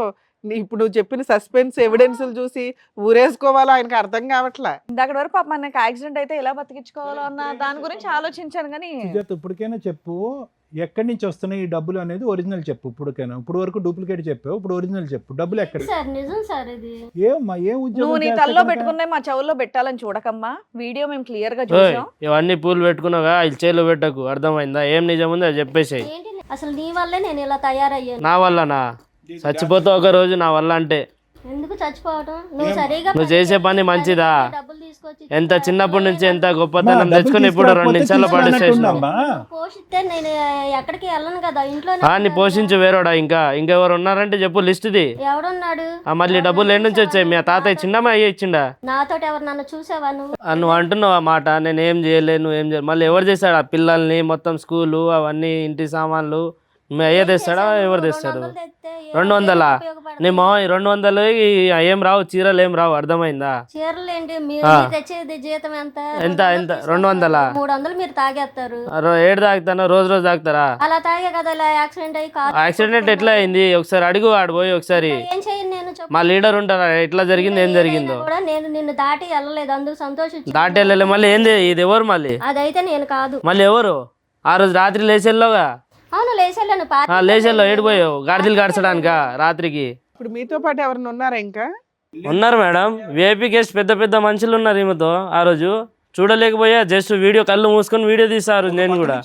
ఇప్పుడు నువ్వు చెప్పిన సస్పెన్స్ ఎవిడెన్స్లు చూసి ఊరేసుకోవాలో ఆయనకి అర్థం కావట్లే. ఇందాక వరకు పాప నాకు యాక్సిడెంట్ అయితే ఎలా బతికించుకోవాలో అన్న దాని గురించి ఆలోచించాను. కానీ సుజాత ఇప్పటికైనా చెప్పు, ఎక్కడి నుంచి వస్తున్నాయి ఈ డబ్బులు అనేది ఒరిజినల్ చెప్పు. ఇప్పటికైనా, ఇప్పుడు వరకు డూప్లికేట్ చెప్పావు, ఇప్పుడు ఒరిజినల్ చెప్పు. డబ్బులు ఎక్కడ? సార్ నిజం సార్ ఇది. ఏమ్మా ఏం నువ్వు ఉద్యోగం నీ చేస్తే తల్లో కనుక? పెట్టుకున్నాయి మా చెవుల్లో పెట్టాలని చూడకమ్మా. వీడియో మేము క్లియర్ గా ఓయ్, చూసాం. ఇవన్నీ పూలు పెట్టుకున్నావుగా, ఇది చేలో పెట్టకు. అర్థమైందా? ఏం నిజం ఉంది అది చెప్పేసాయి. ఏంటి అసలు నీ వల్లే నేను ఇలా తయారయ్యాను. నా వల్లనా? చచ్చిపోతావు ఒక రోజు నా వల్ల అంటే. ఎందుకు చచ్చిపోవటం? నువ్వు సరిగా నువ్వు చేసే పని మంచిదా? డబ్బులు తీసుకొచ్చి ఎంత చిన్నప్పటి నుంచి ఎంత అమ్మా, గొప్పతనం డబ్బులు తెచ్చుకుని ఇప్పుడు 2 తీసుకురాకపోతే నిమిషాల్లో పడేసేసినావు. తీసుకురానట్టున్నామ్మా. పోషిస్తే నేను ఎక్కడికి వెళ్ళను కదా, ఇంట్లో నీ పోషించు వేరోడా? ఇంకెవరు ఉన్నారంటే చెప్పు, లిస్ట్ది. ఎవడున్నాడు? మళ్ళీ డబ్బులు ఏడు నుంచి వచ్చాయి? మీ తాతయ్య చిన్నమ్మ అయ్యి ఇచ్చిండా? నాతోటి ఎవరు నన్ను చూసావా నువ్వు? నువ్వు అంటున్నావు ఆ మాట, నేను ఏం చేయలేదు, నువ్వేం చేయలేదు. మళ్ళీ ఎవరు చేస్తాడు? ఆ పిల్లల్ని మొత్తం స్కూలు అవన్నీ ఇంటి సామాన్లు మీ అయ్యే తెస్తాడా? ఎవరు తెస్తాడు? 200? నీ మా 200 ఏం రావు, చీరలు ఏం రావు. అర్థమైందా? చీరలు ఏంటి? ఆ. మీరు తెచ్చేది జీతం ఎంత? ఎంత 200? 300 మీరు తాగేస్తారు. ఏడు తాగుతాను, రోజు తాగుతారా? అలా తాగే కదా ఇలా యాక్సిడెంట్ అయ్యి కారు యాక్సిడెంట్ ఎట్లా అయింది? ఒకసారి అడుగు, ఆడిపోయి ఒకసారి. ఏం చేయను నేను చెప్పు. మా లీడర్ ఉంటారా ఎట్లా జరిగింది, ఏం జరిగిందో? కూడా నేను నిన్ను దాటి వెళ్ళలేదు, అందుకు సంతోషించు. దాటి వెళ్ళలే. మళ్ళీ ఏంది ఇది? ఎవరు మళ్ళీ? అదైతే నేను కాదు. మళ్ళీ ఎవరు? ఆ రోజు రాత్రి లేచెల్లోగా. అవును లేచెళ్ళాను. లేచెల్లో ఏడిపోయావు? గాడిదలు గడచడానికా రాత్రికి? ఇప్పుడు మీతో పాటు ఎవరైనా ఉన్నారా ఇంకా? ఉన్నారు మేడం, విఐపీ గెస్ట్ పెద్ద పెద్ద మనుషులు ఉన్నారు ఈమెతో. ఆ రోజు చూడలేకపోయా, జస్ట్ వీడియో కళ్ళు మూసుకొని వీడియో తీసారు. నేను కూడా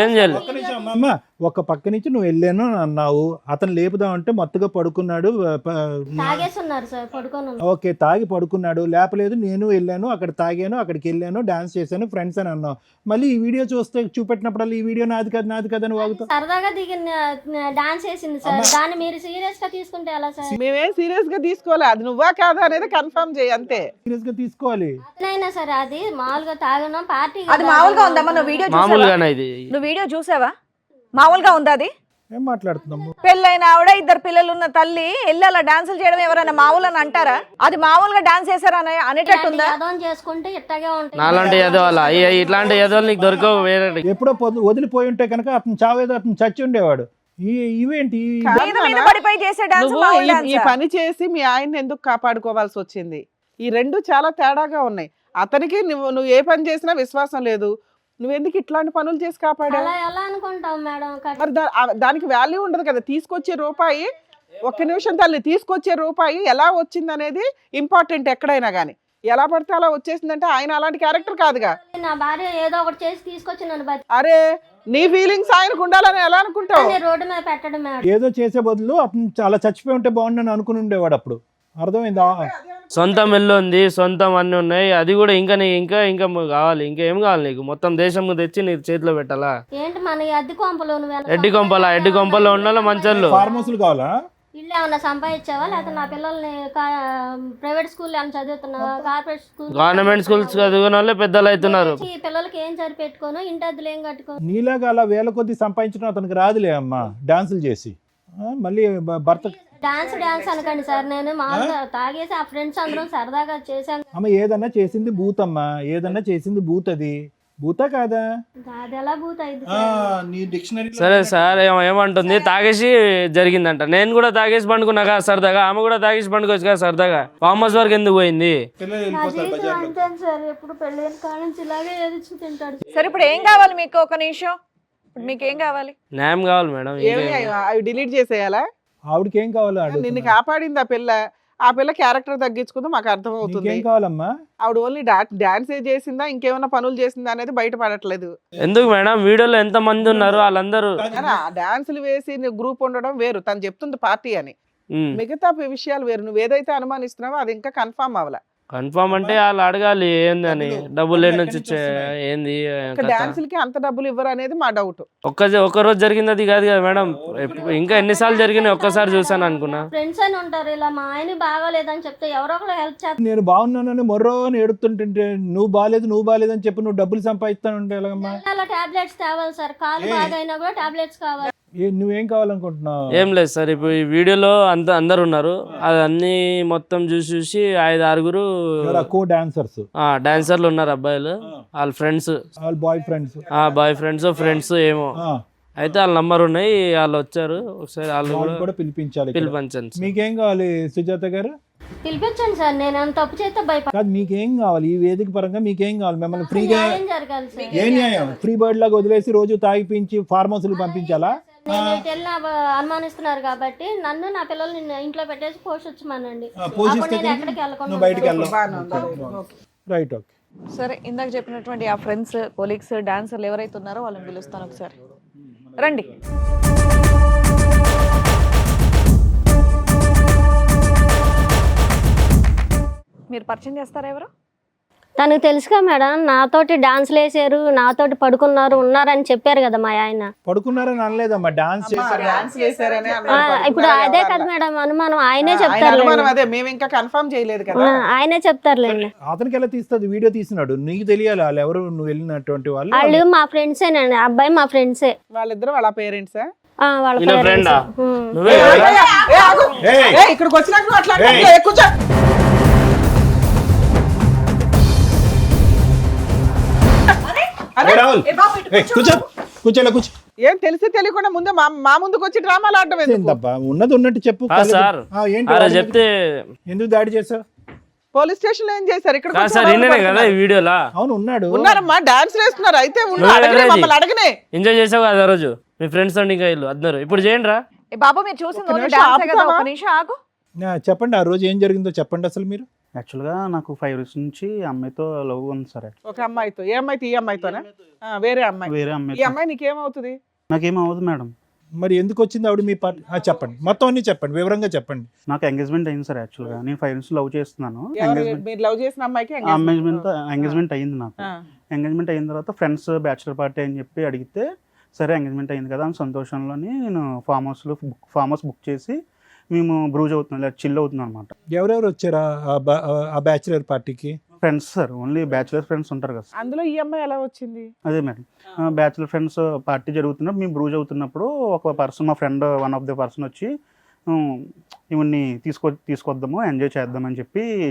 ఏం చేయలేదు. అమ్మ ఒక పక్క నుంచి నువ్వు వెళ్ళాను అన్నావు, అతను లేపుదామంటే మత్తుగా పడుకున్నాడు. తాగేస్తున్నారు సార్, పడుకొని ఉన్నారు. ఓకే, తాగి పడుకున్నాడు, లేపలేదు, నేను వెళ్ళాను అక్కడ తాగాను, అక్కడికి వెళ్ళాను, డాన్స్ చేశాను, ఫ్రెండ్స్ అని అన్నావు. మళ్ళీ ఈ వీడియో చూస్తే చూపెట్టినప్పుడు ఈ వీడియో నాది కాదు నాది కాదని వాగుతావు. సరదాగా దిగిన డాన్స్ చేసింది సార్, దాన్ని మీరు సీరియస్ గా తీసుకుంటే ఎలా సార్? మేమేం సీరియస్ గా తీసుకోవాలి, అది నువ్వా కాదా అనేది కన్ఫర్మ్ చేయి అంతే. సీరియస్ గా తీసుకోవాలి. అతనైనా సరే అది మామూలుగా తాగడం పార్టీ. అది మామూలుగా ఉందమ్మా? నువ్వు వీడియో చూసావా? మామూలుగానే ఇది. నువ్వు వీడియో చూసావా? మామూలుగా ఉందా అది? ఏం మాట్లాడుతున్నాము? పెళ్ళైన ఆవిడ, ఇద్దరు పిల్లలు ఉన్న తల్లి వెళ్ళి అలా డాన్సులు చేయడం ఎవరైనా మామూలు అని అంటారా? అది మామూలుగా డాన్స్ చేశారని అనేటట్టుందా? చేసుకుంటే ఇట్టగే ఉంటాయి. నాలాంటి ఎదవాళ్ళ ఇట్లాంటి ఎదవాళ్ళు నీకు దొరకవు వేరే. ఎప్పుడో వదిలిపోయి ఉంటే కనుక అతను చావేదో అతను చచ్చి ఉండేవాడు. ఇవేంటి మీద మీద పడిపోయి చేసే డాన్స్ నువ్వు మామూలు ఈ డాన్సా? పని చేసి మీ ఆయన్ని ఎందుకు కాపాడుకోవాల్సి వచ్చింది? ఈ రెండు చాలా తేడాగా ఉన్నాయి. అతనికి నువ్వు ఏ పని చేసినా విశ్వాసం లేదు, నువ్వెందుకు ఇట్లాంటి పనులు చేసి కాపాడా? అలా ఎలా అనుకుంటాం మేడం? మరి దానికి వాల్యూ ఉండదు కదా. తీసుకొచ్చే రూపాయి, ఒక్క నిమిషం తల్లి, తీసుకొచ్చే రూపాయి ఎలా వచ్చింది అనేది ఇంపార్టెంట్ ఎక్కడైనా కానీ. ఎలా పడితే అలా వచ్చేసిందంటే ఆయన అలాంటి క్యారెక్టర్ కాదుగా. నా భార్య ఏదో ఒకటి చేసి తీసుకొచ్చి నన్ను అరే నీ ఫీలింగ్స్ ఆయనకు ఉండాలని ఎలా అనుకుంటావు? రోడ్డు మీద పెట్టడం మేడం. ఏదో చేసే బదులు అతను చాలా చచ్చిపోయి ఉంటే బాగుండని అనుకుని ఉండేవాడు అప్పుడు. అర్థమైందా? సొంతం ఇల్లు ఉంది, సొంతం అన్నీ ఉన్నాయి, అది కూడా ఇంకా ఇంకా ఇంకా కావాలి. ఇంకా ఏం కావాలి నీకు? మొత్తం దేశం తెచ్చి నీ చేతిలో పెట్టాలా? ఏంటి మన అద్దె కొంపలో ఎడ్డి కొంపలో ఉండాలి మంచోళ్ళు. ఫార్మ్ హౌస్లు కావాలా? ఇల్లు ఏమన్నా సంపాదించావా? లేకపోతే నా పిల్లల్ని ప్రైవేట్ స్కూల్ ఏమైనా చదువుతున్నావా? కార్పొరేట్ స్కూల్, గవర్నమెంట్ స్కూల్స్ చదివిన వాళ్ళే పెద్దలు అవుతున్నారు. ఈ పిల్లలకి ఏం సరిపెట్టుకోను, ఇంటి అద్దెలు ఏం కట్టుకోను. నీలాగా అలా వేల కొద్ది సంపాదించడం అతనికి రాదులే అమ్మా, డాన్సులు చేసి. మళ్ళీ భర్త డాన్స్ అనకండి సార్, నేను మామూలుగా తాగేసి ఆ ఫ్రెండ్స్ అందరం సరదాగా చేశాను. అమ్మ ఏదన్నా చేసింది బూత్ అమ్మా, ఏదన్నా చేసింది బూత్. అది బూతా కాదా? అది ఎలా బూత్ అయింది? నీ డిక్షనరీ. సరే సార్, ఏమంటుంది? తాగేసి జరిగిందంట. నేను కూడా తాగేసి పండుకున్నా కదా సరదాగా, ఆమె కూడా తాగేసి పండుకోవచ్చు కదా సరదాగా. ఫార్మ్ హౌస్ వరకు ఎందుకు పోయింది? అంతే సార్, ఎప్పుడు పెళ్ళైన కాడ నుంచి ఇలాగే ఏది తింటాడు. సరే ఇప్పుడు ఏం కావాలి మీకు? ఒక నిమిషం, ఇప్పుడు మీకు ఏం కావాలి? న్యాయం కావాలి మేడం. అవి డిలీట్ చేసేయాలా? ఆవిడకి ఏం కావాలో నిన్ను కాపాడింది ఆ పిల్ల క్యారెక్టర్ తగ్గించుకుందో మాకు అర్థమవుతుంది. ఏం కావాలమ్మా? ఆవిడ ఓన్లీ డాన్స్ చేసిందా ఇంకేమైనా పనులు చేసిందా అనేది బయటపడట్లేదు. ఎందుకు మేడం? వీడియోలో ఎంత మంది ఉన్నారు, వాళ్ళందరూ డాన్సులు వేసి గ్రూప్ ఉండడం వేరు, తను చెప్తుంది పార్టీ అని. మిగతా విషయాలు వేరు. నువ్వు ఏదైతే అనుమానిస్తున్నావో అది ఇంకా కన్ఫర్మ్ అవ్వాల. కన్ఫర్మ్ అంటే వాళ్ళు అడగాలి ఏందని, డబ్బులు లేని నుంచి ఏంది డాన్సులకి అంత డబ్బులు ఇవ్వరు అనేది మా డౌట్. ఒక్క రోజు జరిగింది అది కాదు కదా మేడం, ఇంకా ఎన్నిసార్లు జరిగినాయి ఒక్కసారి చూసాను అనుకున్నా. ఫ్రెండ్స్ అని ఉంటారు, ఇలా మా ఆయన బాగాలేదని చెప్తే ఎవరో ఒకరు హెల్ప్ చేస్తారు. నేను బాగున్నానని మొర్రో అని ఏడుతుంటే నువ్వు బాగాలేదు అని చెప్పి నువ్వు డబ్బులు సంపాదిస్తానంటే ఎలాగమ్మా? టాబ్లెట్స్ తేవాలి సార్, కాలు బాగైనా కూడా టాబ్లెట్స్ కావాలి. నువ్వేం కావాలనుకుంటున్నావు? ఏం లేదు సార్, ఇప్పుడు ఈ వీడియోలో అందరు ఉన్నారు, అది అన్ని మొత్తం చూసి 5-6 డాన్సర్లు ఉన్నారు అబ్బాయిలు, వాళ్ళ ఫ్రెండ్స్, బాయ్ ఫ్రెండ్స్ ఏమో. అయితే వాళ్ళ నంబర్ ఉన్నాయి, వాళ్ళు వచ్చారు, ఒకసారి వాళ్ళు కూడా పిలిపించండి. మీకేం కావాలి సుజాత గారు? పిలిపించండి సార్, నేను తప్పు చేస్తే భయపడతాను. మీకేం కావాలి? ఈ వేదిక పరంగా మీకేం కావాలి? మిమ్మల్ని ఫ్రీగా జరగాలి సార్. ఏ న్యాయం? ఫ్రీ బర్డ్ లాగా వదిలేసి రోజు తాగిపించి ఫార్మ్ హౌస్ పంపించాలా? అనుమానిస్తున్నారు కాబట్టి నన్ను నా పిల్లల్ని ఇంట్లో పెట్టేసి పోషించమనండి. Right, okay. సరే, ఇందాక చెప్పినటువంటి ఆ ఫ్రెండ్స్, కొలీగ్స్, డాన్సర్లు ఎవరైతే ఉన్నారో వాళ్ళని పిలుస్తాను. ఒకసారి రండి. మీరు పరిచయం చేస్తారా ఎవరు? తనకు తెలుసుగా మేడం, నాతోటి డాన్స్లు వేసారు, నాతోటి పడుకున్నారు, ఉన్నారని చెప్పారు కదా మా ఆయన. పడుకున్నారని అనలేదమ్మా, డాన్స్ చేశారని. ఇప్పుడు అదే కదా మేడం అనుమానం, ఆయనే చెప్తారు. మేము ఇంకా కన్ఫర్మ్ చేయలేదు కదా, ఆయనే చెప్తారులేండి. అతనికి ఎలా తీస్తుంది? వీడియో తీసినాడు, నీకు తెలియాలి వాళ్ళు ఎవరు, నువ్వు వెళ్ళినటువంటి వాళ్ళు. వాళ్ళు మా ఫ్రెండ్సేనండి, అబ్బాయి మా ఫ్రెండ్సే. వాళ్ళిద్దరు వాళ్ళ పేరెంట్సా? వాళ్ళ ఇక్కడికి వచ్చినాక ఏం తెలిసి తెలియకుండా ముందే మా ముందుకు వచ్చి డ్రామాలు ఆడటం ఉన్నది ఉన్నట్టు చెప్పు. చెప్తే ఎందుకు దాడి చేసావు? పోలీస్ స్టేషన్ లో ఏం చేశారు? ఇక్కడ కదా ఈ వీడియోలో. అవును, ఉన్నారమ్మా, డాన్స్ వేస్తున్నారు. అయితే అడగనే ఎంజాయ్ చేసావు కదా రోజు మీ ఫ్రెండ్స్ ఇంకా ఇల్లు అందరు. ఇప్పుడు చేయండి రా బాబు, మీరు చూసింది డాన్స్ కదా? ఒక నిమిషం ఆగు. చెప్పండి ఆ రోజు ఏం జరిగిందో చెప్పండి అసలు మీరు. యాక్చువల్గా నాకు 5 ఇయర్స్ నుంచి అమ్మాయితో లవ్ ఉంది సార్. ఒక అమ్మాయితో, ఏ అమ్మాయితో? ఈ అమ్మాయితోనా? వేరే అమ్మాయి. వేరే ఈ అమ్మాయి అమ్మాయి నీకేమవుతుంది? నాకేమవుతుంది మేడం. మరి ఎందుకు వచ్చింది ఆవిడ మీ పార్టీ? చెప్పండి, మొత్తం అన్ని చెప్పండి, వివరంగా చెప్పండి. నాకు ఎంగేజ్మెంట్ అయింది సార్. యాక్చువల్గా నేను 5 ఇయర్స్ లవ్ చేస్తున్నాను. మీరు లవ్ చేసిన అమ్మాయికి ఎంగేజ్మెంట్ అయింది నాకు. ఎంగేజ్మెంట్ అయిన తర్వాత ఫ్రెండ్స్ బ్యాచులర్ పార్టీ అని చెప్పి అడిగితే సరే ఎంగేజ్మెంట్ అయింది కదా అని సంతోషంలోని నేను ఫామ్ హౌస్ బుక్ చేసి మేము బ్రూజ్ అవుతున్నాం, లేదా చిల్ అవుతున్నాం అనమాట. ఎవరెవరు వచ్చారా ఆ బ్యాచులర్ పార్టీకి? Friends sir, only bachelor friends ఉంటారు కదా. అందులో ఈ అమ్మాయి ఎలా వచ్చింది? అదే మేడం, బ్యాచులర్ ఫ్రెండ్స్ పార్టీ జరుగుతున్నప్పుడు మేము బ్రూజ్ అవుతున్నప్పుడు ఒక పర్సన్, మా friend one of the person వచ్చి ఇవన్నీ తీసుకొద్దాము, ఎంజాయ్ చేద్దామని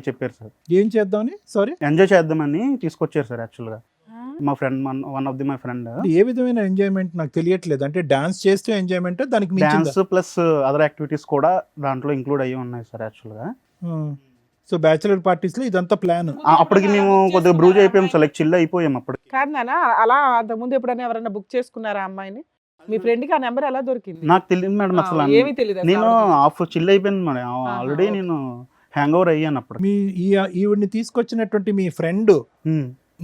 చెప్పారు సార్. ఏం చేద్దామని? సారీ, ఎంజాయ్ చేద్దామని తీసుకొచ్చారు సార్. యాక్చువల్గా మా friend, one of the my friend. ఏ విధమైన ఎంజాయ్మెంట్ నాకు తెలియట్లేదు. అంటే డాన్స్ చేస్తూ ఎంజాయ్మెంట్, దానికి డాన్స్ ప్లస్ అదర్ యాక్టివిటీస్ కూడా దాంట్లో ఇంక్లూడ్ అయ్యి ఉన్నాయి సార్. యాక్చువల్గా సో బ్యాచులర్ పార్టీస్ లో ఇదంతా ప్లాన్. అప్పటికి మేము కొద్దిగా బ్రూజ్ అయిపోయాం సార్, లైక్ చిల్ అయిపోయాం అప్పటికి. కాదు నాన్న, అలా అంతకుముందు ఎప్పుడైనా ఎవరైనా బుక్ చేసుకున్నారా అమ్మాయిని? మీ ఫ్రెండ్ కి ఆ నెంబర్ ఎలా దొరికింది? నాకు తెలియదు మేడం అసలు. ఏమీ తెలియదు. నేను ఆఫ్ చిల్ అయిపోయాను మేడం. ఆల్రెడీ నేను హ్యాంగ్ ఓవర్ అయ్యాను అప్పుడు. మీ ఈవిడ్ని తీసుకొచ్చినటువంటి మీ ఫ్రెండ్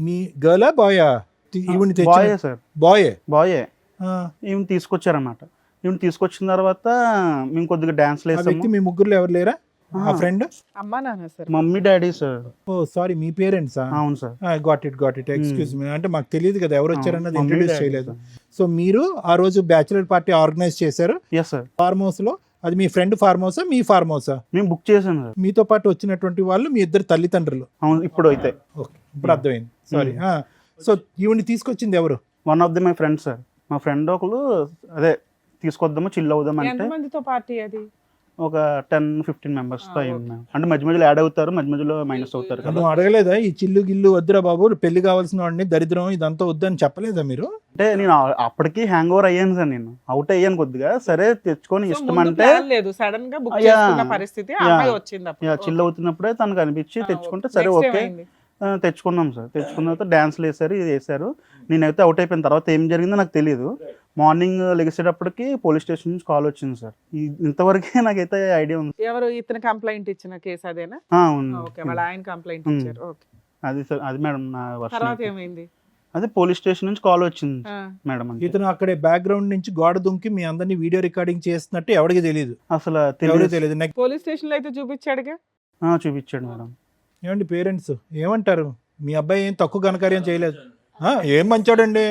మీ గర్లా బాయా? ఈవిడ్ని బాయే సార్. బాయే ఆ, ఈవెన్ తీసుకొచ్చారన్నమాట. ఈవెన్ తీసుకొచ్చిన తర్వాత మేము కొద్దిగా డాన్స్ ఆ వ్యక్తి వేసాము. మీ ముగ్గురులో ఎవరు లేరా? ఆ ఫ్రెండ్? అమ్మా నాన్న sir. Mummy daddy sir. Oh sorry, మీ పేరెంట్సా? అవును sir. Got it excuse me. అంటే మాకు తెలియదు కదా ఎవరు వచ్చారన్నది, మమ్మీ ఇంట్రడ్యూస్ డాడీ చేయలేదు. సార్. సో మీరు ఆ రోజు బ్యాచులర్ పార్టీ ఆర్గనైజ్ చేశారు ఎస్ సార్. ఫార్మ్ హౌస్ లో. అది మీ ఫ్రెండ్ ఫార్మ్ హౌసా, మీ ఫార్మ్ హౌసా? మేము బుక్ చేసాం సార్. మీతో పాటు వచ్చినటువంటి వాళ్ళు మీ ఇద్దరు తల్లిదండ్రులు. అవును, ఇప్పుడు అయితే ఓకే, ఇప్పుడు అర్థమైంది. సారీ. సో ఈవిడ్ని తీసుకొచ్చింది ఎవరు? One of the my friend sir. మా ఫ్రెండ్ ఒకరు అదే తీసుకొద్దాము, చిల్ అవుదాం అంటే ఎంతమందితో పార్టీ అది? ఒక 10-15 మెంబర్స్తో అయింది మ్యామ్. అంటే మధ్య మధ్యలో యాడ్ అవుతారు, మధ్య మధ్యలో మైనస్ అవుతారు కదా. నువ్వు అడగలేదా ఈ చిల్లు గిల్లు వద్దురా బాబు, పెళ్లి కావాల్సిన వాడిని, దరిద్రం ఇదంతా వద్దని చెప్పలేదా మీరు? అంటే నేను అప్పటికి హ్యాంగ్ ఓవర్ అయ్యాను సార్. నేను అవుట్ అయ్యాను కొద్దిగా. సరే తెచ్చుకొని సో ఇష్టం ముందు అంటే ప్లాన్ లేదు, సడన్ గా బుక్ చేసుకున్న పరిస్థితి. ఆ అమ్మాయి వచ్చింది అప్పుడు. చిల్ అవుతున్నప్పుడే తనకు అనిపించి తెచ్చుకుంటే సరే Next ఓకే ఏమైంది? తెచ్చుకున్నాం సార్. తెచ్చుకున్న తర్వాత డ్యాన్స్లు వేసారు, ఇది వేసారు. నేనైతే అవుట్ అయిపోయిన తర్వాత ఏం జరిగిందో నాకు తెలియదు. మార్నింగ్ లెగిసేటప్పటికి పోలీస్ స్టేషన్ నుంచి కాల్ వచ్చింది సార్. ఇంతవరకే నాకైతే ఐడియా ఉంది. ఎవరు ఇతను కంప్లైంట్ ఇచ్చిన కేసు అదేనా? అవును. ఓకే, వాళ్ళ ఆయన కంప్లైంట్ ఇచ్చారు. ఓకే, అది సార్, అది మేడం నా తర్వాత వర్షన్. ఏమైంది? అదే పోలీస్ స్టేషన్ నుంచి కాల్ వచ్చింది ఆ, మేడం. అంతే. ఇతను అక్కడే బ్యాక్గ్రౌండ్ నుంచి గోడ దుంకి మీ అందరినీ వీడియో రికార్డింగ్ చేస్తున్నట్టు ఎవరికి తెలియదు. అసలు ఎవరికి తెలియదు. తెలియదు. నెక్స్ట్ పోలీస్ స్టేషన్ లో అయితే చూపించాడుగా. చూపించాడు మేడం. ఏమండి పేరెంట్స్ ఏమంటారు? మీ అబ్బాయి ఏం తక్కువ ఘనకార్యం చేయలేదు. ఏం మంచోడండి,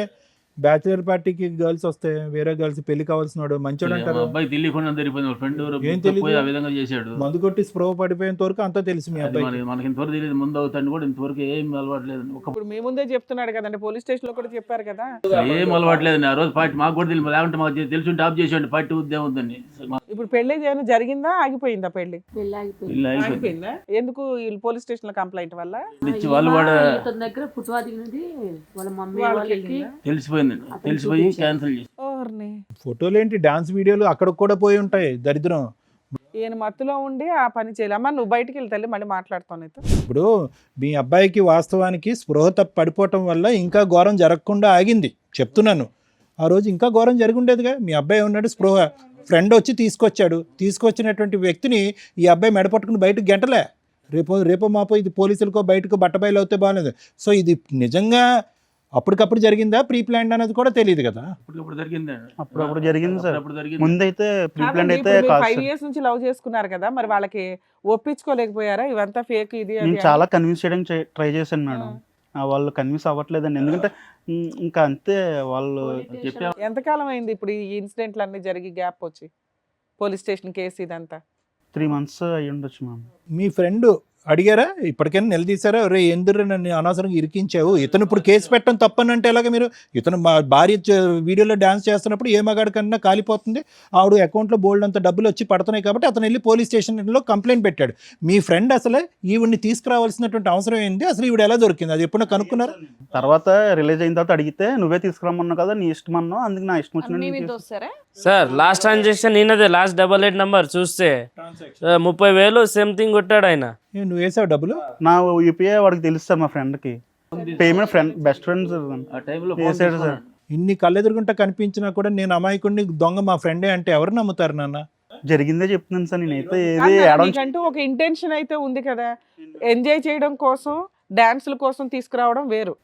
బ్యాచులర్ పార్టీకి గర్ల్స్ వస్తే వేరే గర్ల్స్ పెళ్లి కావాల్సిన వాడు మంచోడు అంటారు. అబ్బాయి తెలియకుండా జరిగిపోయింది. ఫ్రెండ్ ఏం తెలీదు? ఆ విధంగా చేశాడు. మందు కొట్టి స్ప్రో పడిపోయేంత వరకు అంతా తెలుసు మీ అబ్బాయి. మనకి ఇంతవరకు తెలియదు. ముందు అవుతాను కూడా ఇంతవరకు ఏం అలవాట్లేదు. ఇప్పుడు మీ ముందే చెప్తున్నాడు కదండి, పోలీస్ స్టేషన్ లో కూడా చెప్పారు కదా. ఏం అలవాట్లేదు. ఆ రోజు పార్టీ మాకు కూడా తెలియదు. లేకుంటే మాకు తెలిసి ఆఫ్ చేసేయండి పార్టీ ఉద్యమం ఉందని. ఇప్పుడు పెళ్లి ఏమైనా జరిగిందా, ఆగిపోయిందా పెళ్లి? పెళ్ళి ఆగిపోయింది. ఆగిపోయిందా? ఎందుకు? వీళ్ళు పోలీస్ స్టేషన్ లో కంప్లైంట్ వల్ల ఇచ్చి వాళ్ళు కూడా ఇతని దగ్గర పుట్టువాది నుండి వాళ్ళ మమ్మీ వాళ్ళకి వాళ్ళకి వెళ్ళిందా? తెలిసిపోయిందండి. తెలిసిపోయి క్యాన్సిల్ చేసి ఓర్ని. ఫోటోలు ఏంటి, డాన్స్ వీడియోలు అక్కడ కూడా పోయి ఉంటాయి. దరిద్రం. ఈయన మత్తులో ఉండి ఆ పని చేయాలి. అమ్మా నువ్వు బయటికి వెళ్తాలి, మళ్ళీ మాట్లాడుతాను నీతో. ఇప్పుడు మీ అబ్బాయికి వాస్తవానికి స్పృహ తప్పి పడిపోవటం వల్ల ఇంకా ఘోరం జరగకుండా ఆగింది చెప్తున్నాను. ఆ రోజు ఇంకా ఘోరం జరిగి ఉండేదిగా. మీ అబ్బాయి ఉన్నాడు, స్పృహ ఫ్రెండ్ వచ్చి తీసుకొచ్చాడు. తీసుకొచ్చినటువంటి వ్యక్తిని ఈ అబ్బాయి మెడపట్టుకుని బయటకు గెంటలే. రేపో మాపో ఇది పోలీసులకో బయటకు బట్టబయలు అవుతే బాగాలేదు. సో ఇది నిజంగా అప్పటికప్పుడు జరిగిందా, ప్రీ ప్లాన్డ్ అనేది కూడా తెలియదు కదా. అప్పటికప్పుడు జరిగింది. అప్పుడప్పుడు జరిగింది సార్. అప్పుడు జరిగింది. ముందైతే ప్రీ ప్లాన్ అయితే ఇప్పుడు కాదు 5 సార్. years నుంచి లవ్ చేసుకున్నారు కదా, మరి వాళ్ళకి ఒప్పించుకోలేకపోయారా? ఇవంతా ఫేక్ ఇది అది నేను అని? చాలా కన్విన్స్ చేయడానికి ట్రై చేశాను మేడం. వాళ్ళు కన్విన్స్ అవ్వట్లేదండి. ఎందుకంటే ఇంకా అంతే వాళ్ళు చెప్పా. ఎంతకాలం అయింది ఇప్పుడు ఈ ఇన్సిడెంట్లు అన్ని జరిగి గ్యాప్ వచ్చి? పోలీస్ స్టేషన్ కేసు ఇదంతా 3 months అయ్యి ఉండొచ్చు మ్యామ్. మీ ఫ్రెండ్ అడిగారా ఇప్పటికైనా నిలదీశారా? రే ఎందుకు నన్ను అనవసరంగా ఇరికించావు, ఇతను ఇప్పుడు కేసు పెట్టడం తప్పనంటే ఎలాగ మీరు? ఇతను మా భార్య వీడియోలో డాన్స్ చేస్తున్నప్పుడు ఏ మగాడి కన్నా కాలిపోతుంది, ఆవిడ అకౌంట్లో బోల్డ్ అంత డబ్బులు వచ్చి పడుతున్నాయి కాబట్టి అతను వెళ్ళి పోలీస్ స్టేషన్లో కంప్లైంట్ పెట్టాడు. మీ ఫ్రెండ్ అసలు ఈవిడ్ని తీసుకురావాల్సినటువంటి అవసరం ఏంది, అసలు ఈవిడ ఎలా దొరికింది, అది ఎప్పుడో కనుక్కున్నారు? తర్వాత రిలీజ్ అయిన తర్వాత అడిగితే నువ్వే తీసుకురమ్మన్నావు కదా, నీ ఇష్టం అన్నావు, అందుకు నా ఇష్టం మీ మీద వచ్చిన వస్తారా? సార్ లాస్ట్ ట్రాన్సాక్షన్ నేనదే, లాస్ట్ 88 నంబర్ చూస్తే 30,000 సంథింగ్ కొట్టాడు ఆయన. నువ్వు వేసావు డబ్బులు? నా యూపీఐ వాడికి తెలుసు సార్, మా ఫ్రెండ్కి పేమెంట్ బెస్ట్ ఫ్రెండ్స్ ఆ టైంలో చేశాడు సార్. ఇన్ని కళ్ళెదురుగుంటా కనిపించినా కూడా నేను అమాయకుడిని దొంగ మా ఫ్రెండే అంటే ఎవరు నమ్ముతారు నాన్న? జరిగిందే చెప్తున్నాను సార్, నేనైతే ఏది కాదు కదా, యాడ్ మీకంటూ ఒక ఇంటెన్షన్ అయితే ఉంది కదా, ఎంజాయ్ చేయడం కోసం డాన్సుల కోసం తీసుకురావడం వేరు,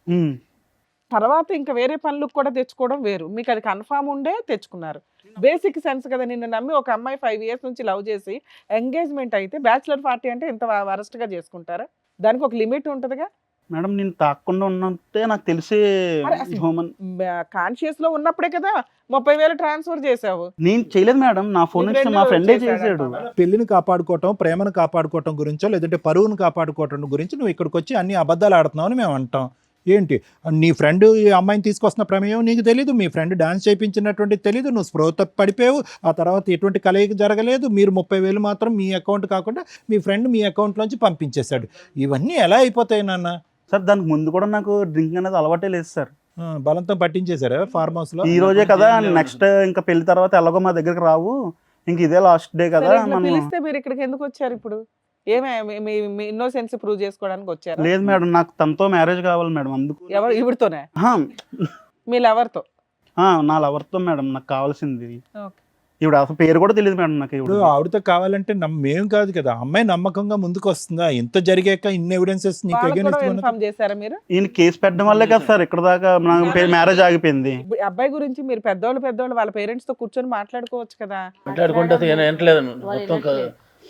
తర్వాత ఇంకా వేరే పనులకు కూడా తెచ్చుకోవడం వేరు. మీకు అది కన్ఫామ్ ఉండే తెచ్చుకున్నారు. బేసిక్ సెన్స్ కదా, నిన్ను నమ్మి ఒక అమ్మాయి 5 years నుంచి లవ్ చేసి ఎంగేజ్మెంట్ అయితే బ్యాచులర్ పార్టీ అంటే ఇంత వరస్ట్గా చేసుకుంటారా? దానికి ఒక లిమిట్ ఉంటుందిగా మేడం. నేను తాకుండా ఉన్నట్టే నాకు తెలిసి హ్యూమన్ కాన్షియస్ లో ఉన్నప్పుడే కదా 30,000 ట్రాన్స్ఫర్ చేసావు. నేను చేయలేదు మేడం, నా ఫోన్ నీ నుంచి friend మా ఫ్రెండే చేశాడంట. చేశాడు. పెళ్లిని కాపాడుకోవటం, ప్రేమను కాపాడుకోవటం గురించో లేదంటే పరువును కాపాడుకోవటం గురించి నువ్వు ఇక్కడికి వచ్చి అన్ని అబద్ధాలు ఆడుతున్నావు అని మేము అంటాం. ఏంటి నీ ఫ్రెండ్ ఈ అమ్మాయిని తీసుకొస్తున్న ప్రమేయం నీకు తెలీదు, మీ ఫ్రెండ్ డాన్స్ చేయించినటువంటిది తెలీదు, నువ్వు స్పృహ పడిపోయావు, ఆ తర్వాత ఎటువంటి కలయిక జరగలేదు, మీరు 30,000 మాత్రం మీ అకౌంట్ కాకుండా మీ ఫ్రెండ్ మీ అకౌంట్లోంచి పంపించేశాడు. ఇవన్నీ ఎలా అయిపోతాయి నాన్న? సార్ దానికి ముందు కూడా నాకు డ్రింక్ అనేది అలవాటే లేదు సార్. బలంతో పట్టించేశారా ఫార్మ్ హౌస్లో? ఈ రోజే కదా, నెక్స్ట్ ఇంకా పెళ్లి తర్వాత ఎలాగో మా దగ్గరికి రావు, ఇంక ఇదే లాస్ట్ డే కదా సరే, ఇట్లా మనం. పిలిస్తే మీరు ఇక్కడికి ఎందుకు వచ్చారు ఇప్పుడు? ఏమే మీ ఇన్నోసెన్స్ ప్రూవ్ చేసుకోవడానికి వచ్చారు? లేదు మేడం, నాకు తనతో మ్యారేజ్ కావాలి మేడం, అందుకు. ఎవరు ఇవిడితోనే? ఆహా, మీ లవర్తో? నా లవర్తో మేడం నాకు కావాల్సింది. Okay. ఇప్పుడు అసలు పేరు కూడా తెలియదు మేడం నాకు. ఇప్పుడు ఇప్పుడు ఆవిడతో కావాలంటే మేము కాదు కదా, అమ్మాయి నమ్మకంగా ముందుకు వస్తుందా? ఇంత జరిగాక ఇన్ని ఎవిడెన్సెస్ నీకు వాళ్ళకి కూడా against ఇన్ఫార్మ్ చేశారా మీరు? ఈయన కేసు పెట్టడం వల్లే కదా సార్ ఇక్కడ దాకా మ్యారేజ్ ఆగిపోయింది. ఇప్పుడు అబ్బాయి గురించి మీరు పెద్దోళ్ళు వాళ్ళ పేరెంట్స్ తో కూర్చొని మాట్లాడుకోవచ్చు కదా. మాట్లాడుకుంటే అసలు ఏం వినట్లేదు మొత్తం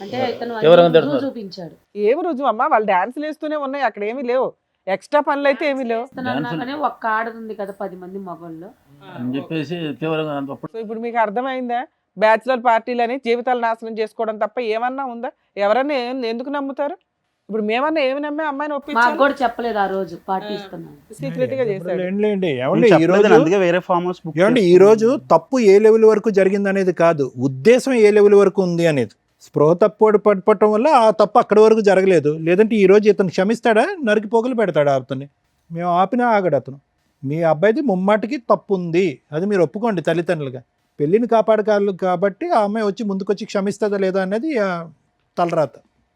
అంటే ఇతను ఎవరైనా అన్ని రుజువు తిడుతున్నారు. చూపించాడు. ఏం రుజువు అమ్మా, వాళ్ళు డాన్సులు వేస్తూనే ఉన్నాయి, అక్కడ ఏమీ లేవు, ఎక్స్ట్రా పనులు అయితే ఏమీ లేవు. ఇతను ఒక్క ఆడదుంది కదా 10 మంది మగళ్ళు. అని చెప్పేసి తీవ్రంగా అప్పుడు సో ఇప్పుడు మీకు అర్థమైందా? బ్యాచులర్ పార్టీలని జీవితాలు నాశనం చేసుకోవడం తప్ప ఏమన్నా ఉందా? ఎవరన్నా ఎందుకు నమ్ముతారు? ఇప్పుడు మేమన్నా ఏమి నమ్మే అమ్మాయిని మాకు ఒప్పించాలి? కూడా చెప్పలేదు ఆ రోజు పార్టీ ఇస్తున్నాను. సీక్రెట్ గా చేశాడు. లేండి. నేను ఏమండి ఈ చెప్పలేదు, రోజు అందుకే వేరే ఫామ్ హౌస్ బుక్ ఏమండి ఈ రోజు తప్పు ఏ లెవెల్ వరకు జరిగింది అనేది కాదు, ఉద్దేశం ఏ లెవెల్ వరకు ఉంది అనేది. స్పృహ తప్పు పడిపోవటం వల్ల ఆ తప్పు అక్కడి వరకు జరగలేదు. లేదంటే ఈ రోజు ఇతను క్షమిస్తాడా? నరికి పోగులు పెడతాడా అతన్ని? మేము ఆపినా ఆగడు అతను. మీ అబ్బాయిది ముమ్మాటికి తప్పు ఉంది, అది మీరు ఒప్పుకోండి తల్లిదండ్రులుగా. పెళ్ళిని కాపాడకాలి కాబట్టి ఆ అమ్మాయి వచ్చి ముందుకొచ్చి క్షమిస్తుందా లేదా అనేది తలరాత.